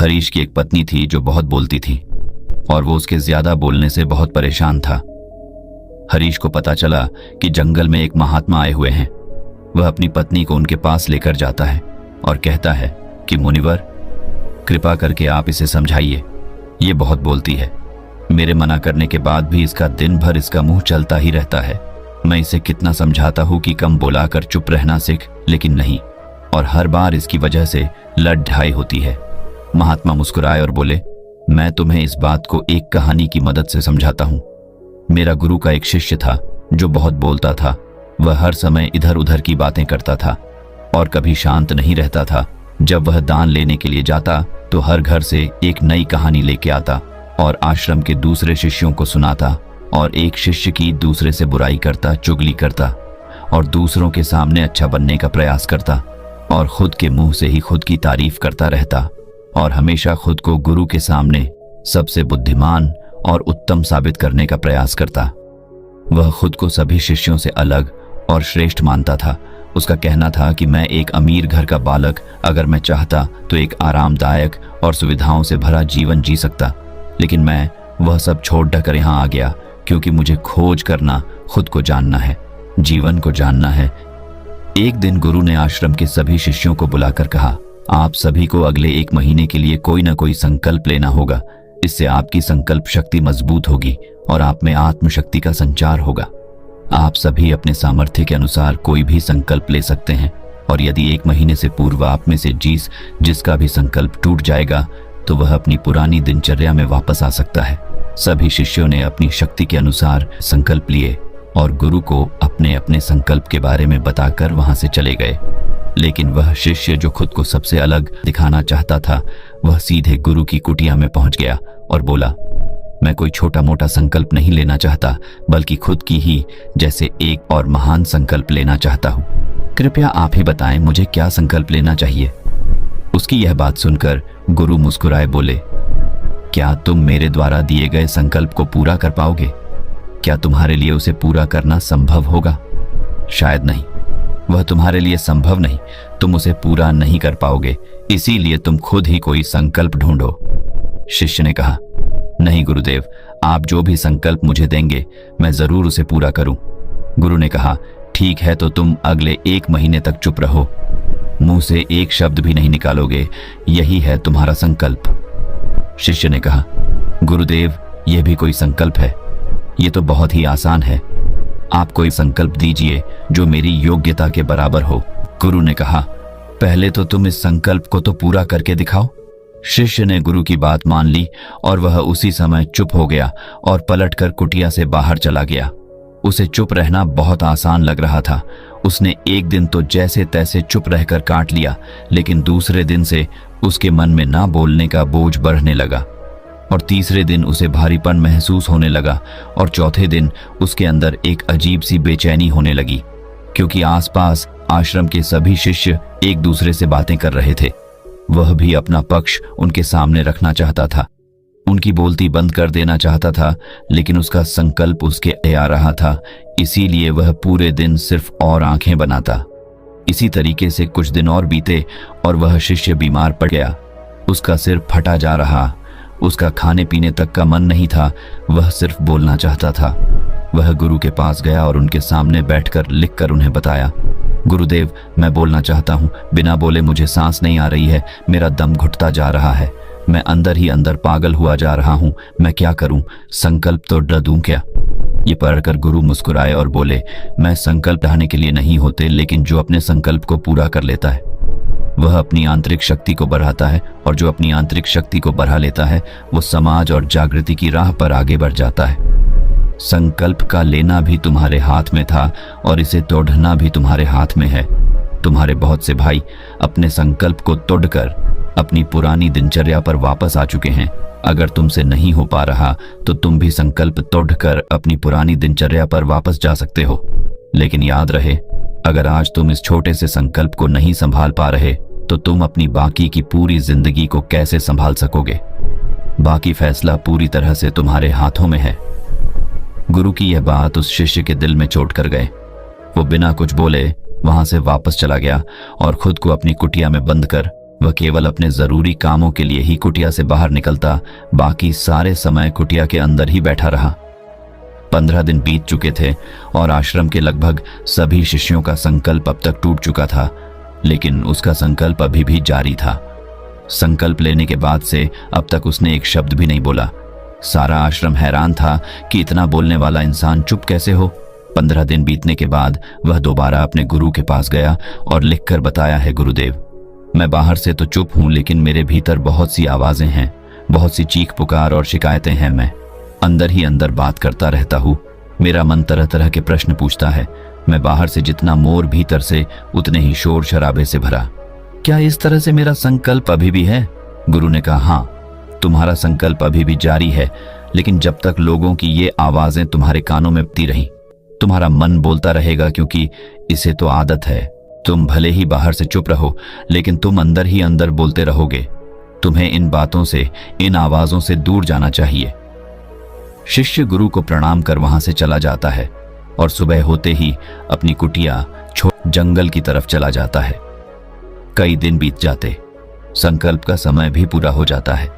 हरीश की एक पत्नी थी जो बहुत बोलती थी और वो उसके ज्यादा बोलने से बहुत परेशान था। हरीश को पता चला कि जंगल में एक महात्मा आए हुए हैं। वह अपनी पत्नी को उनके पास लेकर जाता है और कहता है कि मुनिवर, कृपा करके आप इसे समझाइए, ये बहुत बोलती है। मेरे मना करने के बाद भी इसका दिन भर इसका मुंह चलता ही रहता है। मैं इसे कितना समझाता हूं कि कम बोलाकर चुप रहना सीख, लेकिन नहीं, और हर बार इसकी वजह से लड़ ढाई होती है। महात्मा मुस्कुराए और बोले, मैं तुम्हें इस बात को एक कहानी की मदद से समझाता हूं। मेरा गुरु का एक शिष्य था जो बहुत बोलता था। वह हर समय इधर उधर की बातें करता था और कभी शांत नहीं रहता था। जब वह दान लेने के लिए जाता तो हर घर से एक नई कहानी लेके आता और आश्रम के दूसरे शिष्यों को सुनाता, और एक शिष्य की दूसरे से बुराई करता, चुगली करता और दूसरों के सामने अच्छा बनने का प्रयास करता और खुद के मुंह से ही खुद की तारीफ करता रहता और हमेशा खुद को गुरु के सामने सबसे बुद्धिमान और उत्तम साबित करने का प्रयास करता। वह खुद को सभी शिष्यों से अलग और श्रेष्ठ मानता था। उसका कहना था कि मैं एक अमीर घर का बालक, अगर मैं चाहता तो एक आरामदायक और सुविधाओं से भरा जीवन जी सकता, लेकिन मैं वह सब छोड़ कर यहाँ आ गया क्योंकि मुझे खोज करना, खुद को जानना है, जीवन को जानना है। एक दिन गुरु ने आश्रम के सभी शिष्यों को बुलाकर कहा, आप सभी को अगले 1 महीने के लिए कोई ना कोई संकल्प लेना होगा। इससे आपकी संकल्प शक्ति मजबूत होगी और आप में आत्मशक्ति का संचार होगा। आप सभी अपने सामर्थ्य के अनुसार कोई भी संकल्प ले सकते हैं, और यदि 1 महीने से पूर्व आप में से जिसका भी संकल्प टूट जाएगा तो वह अपनी पुरानी दिनचर्या में वापस आ सकता है। सभी शिष्यों ने अपनी शक्ति के अनुसार संकल्प लिए और गुरु को अपने अपने संकल्प के बारे में बताकर वहां से चले गए। लेकिन वह शिष्य जो खुद को सबसे अलग दिखाना चाहता था, वह सीधे गुरु की कुटिया में पहुंच गया और बोला, मैं कोई छोटा मोटा संकल्प नहीं लेना चाहता, बल्कि खुद की ही जैसे एक और महान संकल्प लेना चाहता हूं। कृपया आप ही बताएं मुझे क्या संकल्प लेना चाहिए। उसकी यह बात सुनकर गुरु मुस्कुराए बोले, क्या तुम मेरे द्वारा दिए गए संकल्प को पूरा कर पाओगे? क्या तुम्हारे लिए उसे पूरा करना संभव होगा? शायद नहीं, वह तुम्हारे लिए संभव नहीं। तुम उसे पूरा नहीं कर पाओगे, इसीलिए तुम खुद ही कोई संकल्प ढूंढो। शिष्य ने कहा, नहीं गुरुदेव, आप जो भी संकल्प मुझे देंगे मैं जरूर उसे पूरा करूं। गुरु ने कहा, ठीक है, तो तुम अगले 1 महीने तक चुप रहो, मुंह से एक शब्द भी नहीं निकालोगे, यही है तुम्हारा संकल्प। शिष्य ने कहा, गुरुदेव, यह भी कोई संकल्प है? ये तो बहुत ही आसान है। आप कोई संकल्प दीजिए जो मेरी योग्यता के बराबर हो। गुरु ने कहा, पहले तो तुम इस संकल्प को तो पूरा करके दिखाओ। शिष्य ने गुरु की बात मान ली और वह उसी समय चुप हो गया और पलटकर कुटिया से बाहर चला गया। उसे चुप रहना बहुत आसान लग रहा था। उसने एक दिन तो जैसे तैसे चुप रहकर काट लिया, लेकिन दूसरे दिन से उसके मन में ना बोलने का बोझ बढ़ने लगा और तीसरे दिन उसे भारीपन महसूस होने लगा और चौथे दिन उसके अंदर एक अजीब सी बेचैनी होने लगी, क्योंकि आसपास आश्रम के सभी शिष्य एक दूसरे से बातें कर रहे थे। वह भी अपना पक्ष उनके सामने रखना चाहता था, उनकी बोलती बंद कर देना चाहता था, लेकिन उसका संकल्प उसके आ रहा था, इसीलिए वह पूरे दिन सिर्फ और आंखें बनाता। इसी तरीके से कुछ दिन और बीते और वह शिष्य बीमार पड़ गया। उसका सिर फटा जा रहा, उसका खाने पीने तक का मन नहीं था, वह सिर्फ बोलना चाहता था। वह गुरु के पास गया और उनके सामने बैठकर लिखकर उन्हें बताया, गुरुदेव, मैं बोलना चाहता हूँ, बिना बोले मुझे सांस नहीं आ रही है, मेरा दम घुटता जा रहा है, मैं अंदर ही अंदर पागल हुआ जा रहा हूँ, मैं क्या करूँ? संकल्प तो ड दूं क्या? ये पढ़कर गुरु मुस्कुराए और बोले, मैं संकल्प ढाने के लिए नहीं होते, लेकिन जो अपने संकल्प को पूरा कर लेता है वह अपनी आंतरिक शक्ति को बढ़ाता है, और जो अपनी आंतरिक शक्ति को बढ़ा लेता है वो समाज और जागृति की राह पर आगे बढ़ जाता है। संकल्प का लेना भी तुम्हारे हाथ में था और इसे तोड़ना भी तुम्हारे हाथ में है। तुम्हारे बहुत से भाई अपने संकल्प को तोड़कर अपनी पुरानी दिनचर्या पर वापस आ चुके हैं। अगर तुमसे नहीं हो पा रहा तो तुम भी संकल्प तोड़कर अपनी पुरानी दिनचर्या पर वापस जा सकते हो। लेकिन याद रहे, अगर आज तुम इस छोटे से संकल्प को नहीं संभाल पा रहे तो तुम अपनी बाकी की पूरी जिंदगी को कैसे संभाल सकोगे? बाकी फैसला पूरी तरह से तुम्हारे हाथों में है। गुरु की यह बात उस शिष्य के दिल में चोट कर गए। वो बिना कुछ बोले वहां से वापस चला गया और खुद को अपनी कुटिया में बंद कर वह केवल अपने जरूरी कामों के लिए ही कुटिया से बाहर निकलता, बाकी सारे समय कुटिया के अंदर ही बैठा रहा। 15 दिन बीत चुके थे और आश्रम के लगभग सभी शिष्यों का संकल्प अब तक टूट चुका था, लेकिन उसका संकल्प अभी भी जारी था। संकल्प लेने के बाद से अब तक उसने एक शब्द भी नहीं बोला। सारा आश्रम हैरान था कि इतना बोलने वाला इंसान चुप कैसे हो। 15 दिन बीतने के बाद वह दोबारा अपने गुरु के पास गया और लिखकर बताया है, गुरुदेव, मैं बाहर से तो चुप हूं, लेकिन मेरे भीतर बहुत सी आवाजें हैं, बहुत सी चीख पुकार और शिकायतें हैं। मैं अंदर ही अंदर बात करता रहता हूं। मेरा मन तरह तरह के प्रश्न पूछता है। मैं बाहर से जितना मोर, भीतर से उतने ही शोर शराबे से भरा। क्या इस तरह से मेरा संकल्प अभी भी है? गुरु ने कहा, हाँ, तुम्हारा संकल्प अभी भी जारी है, लेकिन जब तक लोगों की ये आवाजें तुम्हारे कानों में बजती रही, तुम्हारा मन बोलता रहेगा, क्योंकि इसे तो आदत है। तुम भले ही बाहर से चुप रहो, लेकिन तुम अंदर ही अंदर बोलते रहोगे। तुम्हें इन बातों से, इन आवाजों से दूर जाना चाहिए। शिष्य गुरु को प्रणाम कर वहां से चला जाता है और सुबह होते ही अपनी कुटिया छोड़ जंगल की तरफ चला जाता है। कई दिन बीत जाते, संकल्प का समय भी पूरा हो जाता है,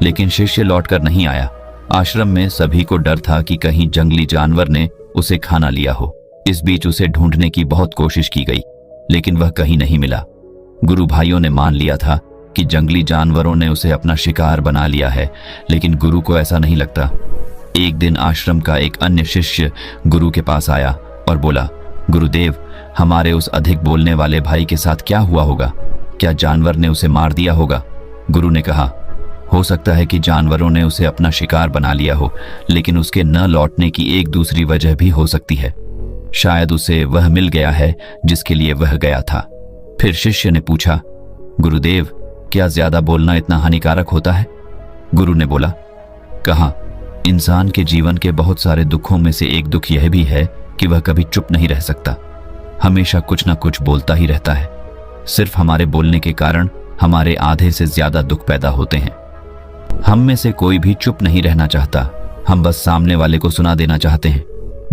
लेकिन शिष्य लौटकर नहीं आया। आश्रम में सभी को डर था कि कहीं जंगली जानवर ने उसे खाना लिया हो। इस बीच उसे ढूंढने की बहुत कोशिश की गई, लेकिन वह कहीं नहीं मिला। गुरु भाइयों ने मान लिया था कि जंगली जानवरों ने उसे अपना शिकार बना लिया है, लेकिन गुरु को ऐसा नहीं लगता। एक दिन आश्रम का एक अन्य शिष्य गुरु के पास आया और बोला, गुरुदेव, हमारे उस अधिक बोलने वाले भाई के साथ क्या हुआ होगा? क्या जानवर ने उसे मार दिया होगा? गुरु ने कहा, हो सकता है कि जानवरों ने उसे अपना शिकार बना लिया हो, लेकिन उसके न लौटने की एक दूसरी वजह भी हो सकती है। शायद उसे वह मिल गया है जिसके लिए वह गया था। फिर शिष्य ने पूछा, गुरुदेव, क्या ज्यादा बोलना इतना हानिकारक होता है? गुरु ने बोला, कहा, इंसान के जीवन के बहुत सारे दुखों में से एक दुख यह भी है कि वह कभी चुप नहीं रह सकता, हमेशा कुछ ना कुछ बोलता ही रहता है। सिर्फ हमारे बोलने के कारण हमारे आधे से ज्यादा दुख पैदा होते हैं। हम में से कोई भी चुप नहीं रहना चाहता, हम बस सामने वाले को सुना देना चाहते हैं।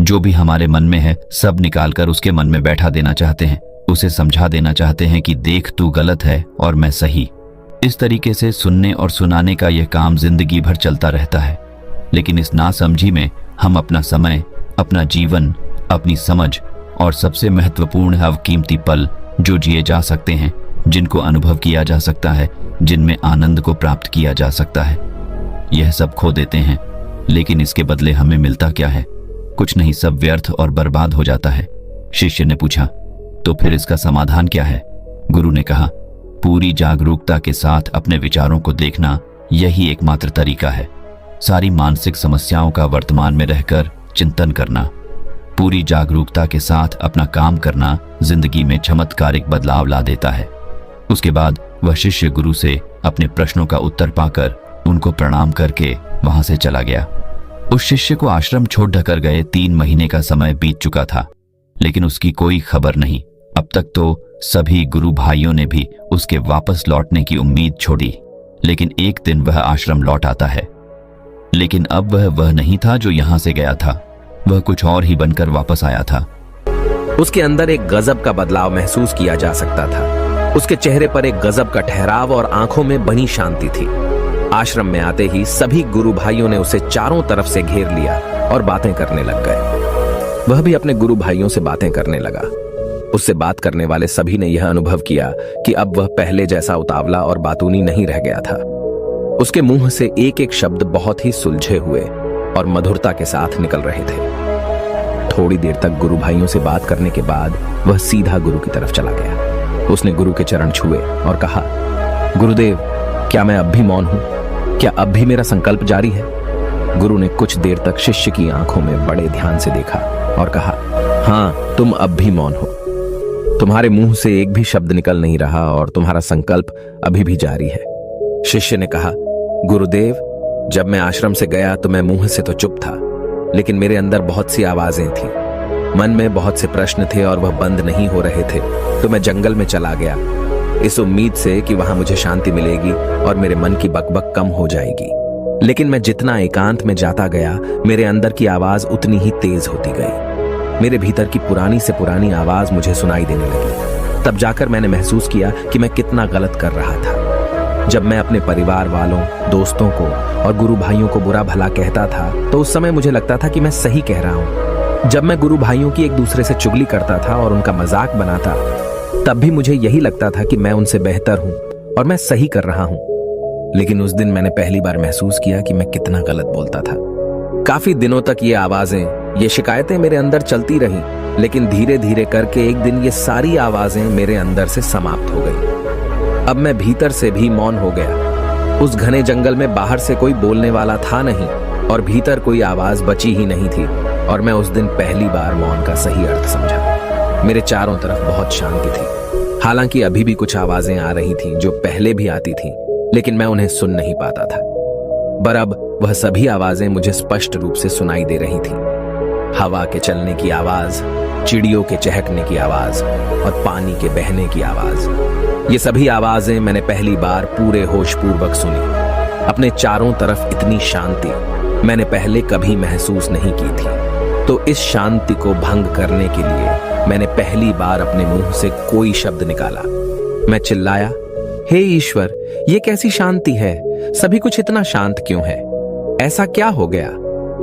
जो भी हमारे मन में है सब निकालकर उसके मन में बैठा देना चाहते हैं, उसे समझा देना चाहते हैं कि देख, तू गलत है और मैं सही। इस तरीके से सुनने और सुनाने का यह काम जिंदगी भर चलता रहता है, लेकिन इस नासमझी में हम अपना समय, अपना जीवन, अपनी समझ और सबसे महत्वपूर्ण अवकीमती पल जो जिए जा सकते हैं, जिनको अनुभव किया जा सकता है, जिनमें आनंद को प्राप्त किया जा सकता है, यह सब खो देते हैं। लेकिन इसके बदले हमें मिलता क्या है? कुछ नहीं, सब व्यर्थ और बर्बाद हो जाता है। शिष्य ने पूछा, तो फिर इसका समाधान क्या है? गुरु ने कहा, पूरी जागरूकता के साथ अपने विचारों को देखना, यही एकमात्र तरीका है। सारी मानसिक समस्याओं का वर्तमान में रहकर चिंतन करना, पूरी जागरूकता के साथ अपना काम करना जिंदगी में चमत्कारिक बदलाव ला देता है। उसके बाद वह शिष्य गुरु से अपने प्रश्नों का उत्तर पाकर उनको प्रणाम करके वहां से चला गया। उस शिष्य को आश्रम छोड़ ढकर गए 3 महीने का समय बीत चुका था, लेकिन उसकी कोई खबर नहीं। अब तक तो सभी गुरु भाइयों ने भी उसके वापस लौटने की उम्मीद छोड़ी, लेकिन एक दिन वह आश्रम लौट आता है। लेकिन अब वह नहीं था जो यहां से गया था, वह कुछ और ही बनकर वापस आया था। उसके अंदर एक गजब का बदलाव महसूस किया जा सकता था। उसके चेहरे पर एक गजब का ठहराव और आंखों में बनी शांति थी। आश्रम में आते ही सभी गुरु भाइयों ने उसे चारों तरफ से घेर लिया और बातें करने लग गए। वह भी अपने गुरु भाइयों से बातें करने लगा। उससे बात करने वाले सभी ने यह अनुभव किया कि अब वह पहले जैसा उतावला और बातूनी नहीं रह गया था। उसके मुंह से एक एक शब्द बहुत ही सुलझे हुए और मधुरता के साथ निकल रहे थे। थोड़ी देर तक गुरु भाइयों से बात करने के बाद वह सीधा गुरु की तरफ चला गया। उसने गुरु के चरण छुए और कहा, गुरुदेव, क्या मैं अब भी मौन हूं? क्या अब भी मेरा संकल्प जारी है? गुरु ने कुछ देर तक शिष्य की आंखों में बड़े ध्यान से देखा और कहा, हाँ, तुम अब भी मौन हो। तुम्हारे मुंह से एक भी शब्द निकल नहीं रहा और तुम्हारा संकल्प अभी भी जारी है। शिष्य ने कहा, गुरुदेव, जब मैं आश्रम से गया तो मैं मुंह से तो चुप था, लेकिन मेरे अंदर बहुत सी आवाजें थीं। मन में बहुत से प्रश्न थे और वह बंद नहीं हो रहे थे, तो मैं जंगल में चला गया, इस उम्मीद से कि वहां मुझे शांति मिलेगी और मेरे मन की बकबक कम हो जाएगी। लेकिन मैं जितना एकांत में जाता गया, मेरे अंदर की आवाज उतनी ही तेज होती गई। मेरे भीतर की पुरानी से पुरानी आवाज मुझे सुनाई देने लगी। तब जाकर मैंने महसूस किया कि मैं कितना गलत कर रहा था। जब मैं अपने परिवार वालों, दोस्तों को और गुरु भाइयों को बुरा भला कहता था तो उस समय मुझे लगता था कि मैं सही कह रहा हूं। जब मैं गुरु भाइयों की एक दूसरे से चुगली करता था और उनका मजाक बनाता, तब भी मुझे यही लगता था कि मैं उनसे बेहतर हूं और मैं सही कर रहा हूं। लेकिन उस दिन मैंने पहली बार महसूस किया कि मैं कितना गलत बोलता था। काफी दिनों तक ये आवाजें, ये शिकायतें मेरे अंदर चलती रहीं, लेकिन धीरे धीरे करके एक दिन ये सारी आवाजें मेरे अंदर से समाप्त हो गई। अब मैं भीतर से भी मौन हो गया। उस घने जंगल में बाहर से कोई बोलने वाला था नहीं और भीतर कोई आवाज बची ही नहीं थी, और मैं उस दिन पहली बार मौन का सही अर्थ समझा। मेरे चारों तरफ बहुत शांति थी। हालांकि अभी भी कुछ आवाजें आ रही थीं जो पहले भी आती थीं, लेकिन मैं उन्हें सुन नहीं पाता था। पर अब वह सभी आवाजें मुझे स्पष्ट रूप से सुनाई दे रही थीं। हवा के चलने की आवाज, चिड़ियों के चहकने की आवाज और पानी के बहने की आवाज। ये सभी आवाजें मैंने पहली बार पूरे होशपूर्वक सुनी। अपने चारों तरफ इतनी शांति मैंने पहले कभी महसूस नहीं की थी। तो इस शांति को भंग करने के लिए मैंने पहली बार अपने मुंह से कोई शब्द निकाला। मैं चिल्लाया, हे ईश्वर, ये कैसी शांति है? सभी कुछ इतना शांत क्यों है? ऐसा क्या हो गया?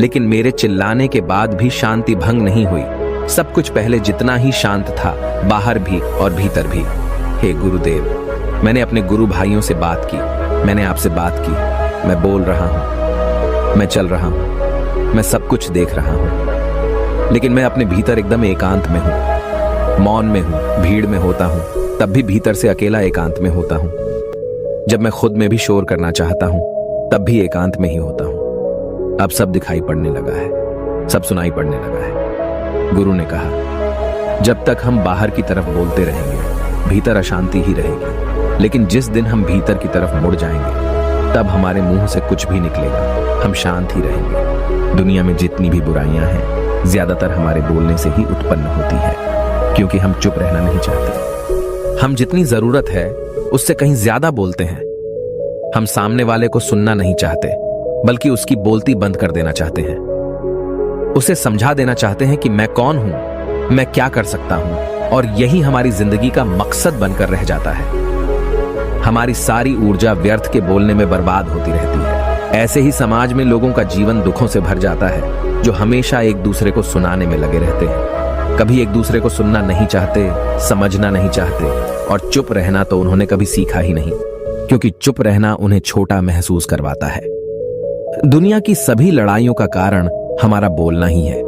लेकिन मेरे चिल्लाने के बाद भी शांति भंग नहीं हुई। सब कुछ पहले जितना ही शांत था, बाहर भी और भीतर भी। हे गुरुदेव, मैंने अपने गुरु भाइयों से बात की, मैंने आपसे बात की। मैं बोल रहा हूं, मैं चल रहा हूं, मैं सब कुछ देख रहा हूं, लेकिन मैं अपने भीतर एकदम एकांत में हूं, मौन में हूं, भीड़ में होता हूं, तब भी भीतर से अकेला एकांत में होता हूं। जब मैं खुद में भी शोर करना चाहता हूं, तब भी एकांत में ही होता हूं। अब सब दिखाई पड़ने लगा है, सब सुनाई पड़ने लगा है। गुरु ने कहा, जब तक हम बाहर की तरफ बोलते रहेंगे, भीतर अशांति ही रहेगी। लेकिन जिस दिन हम भीतर की तरफ मुड़ जाएंगे, तब हमारे मुंह से कुछ भी निकलेगा, हम शांत ही रहेंगे। दुनिया में जितनी भी बुराइयां हैं, ज्यादातर हमारे बोलने से ही उत्पन्न होती है, क्योंकि हम चुप रहना नहीं चाहते। हम जितनी जरूरत है उससे कहीं ज्यादा बोलते हैं। हम सामने वाले को सुनना नहीं चाहते, बल्कि उसकी बोलती बंद कर देना चाहते हैं। उसे समझा देना चाहते हैं कि मैं कौन हूं, मैं क्या कर सकता हूं, और यही हमारी जिंदगी का मकसद बनकर रह जाता है। हमारी सारी ऊर्जा व्यर्थ के बोलने में बर्बाद होती रहती है। ऐसे ही समाज में लोगों का जीवन दुखों से भर जाता है, जो हमेशा एक दूसरे को सुनाने में लगे रहते हैं। कभी एक दूसरे को सुनना नहीं चाहते, समझना नहीं चाहते, और चुप रहना तो उन्होंने कभी सीखा ही नहीं, क्योंकि चुप रहना उन्हें छोटा महसूस करवाता है। दुनिया की सभी लड़ाइयों का कारण हमारा बोलना ही है।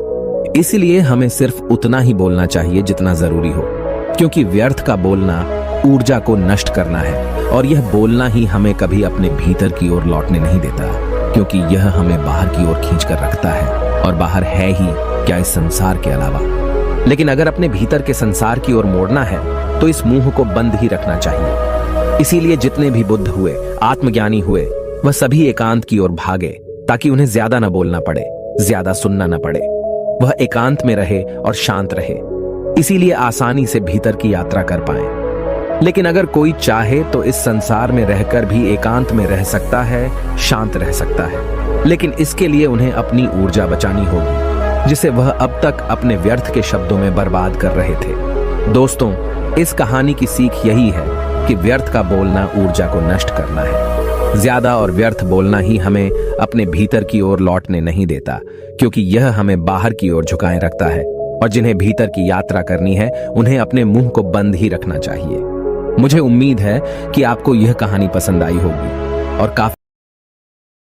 इसलिए हमें सिर्फ उतना ही बोलना चाहिए जितना जरूरी हो, क्योंकि व्यर्थ का बोलना ऊर्जा को नष्ट करना है, और यह बोलना ही हमें कभी अपने भीतर की ओर लौटने नहीं देता, क्योंकि यह हमें बाहर की ओर खींच कर रखता है, और बाहर है ही क्या इस संसार के अलावा। लेकिन अगर अपने भीतर के संसार की ओर मोड़ना है, तो इस मुंह को बंद ही रखना चाहिए। इसीलिए जितने भी बुद्ध हुए, आत्मज्ञानी हुए, वह सभी एकांत की ओर भागे, ताकि उन्हें ज्यादा न बोलना पड़े, ज्यादा सुनना न पड़े। वह एकांत में रहे और शांत रहे, इसीलिए आसानी से भीतर की यात्रा कर पाए। लेकिन अगर कोई चाहे तो इस संसार में रहकर भी एकांत में रह सकता है, शांत रह सकता है, लेकिन इसके लिए उन्हें अपनी ऊर्जा बचानी होगी, जिसे वह अब तक अपने व्यर्थ के शब्दों में बर्बाद कर रहे थे। दोस्तों, इस कहानी की सीख यही है कि व्यर्थ का बोलना ऊर्जा को नष्ट करना है। ज्यादा और व्यर्थ बोलना ही हमें अपने भीतर की ओर लौटने नहीं देता, क्योंकि यह हमें बाहर की ओर झुकाए रखता है, और जिन्हें भीतर की यात्रा करनी है, उन्हें अपने मुंह को बंद ही रखना चाहिए। मुझे उम्मीद है कि आपको यह कहानी पसंद आई होगी, और काफी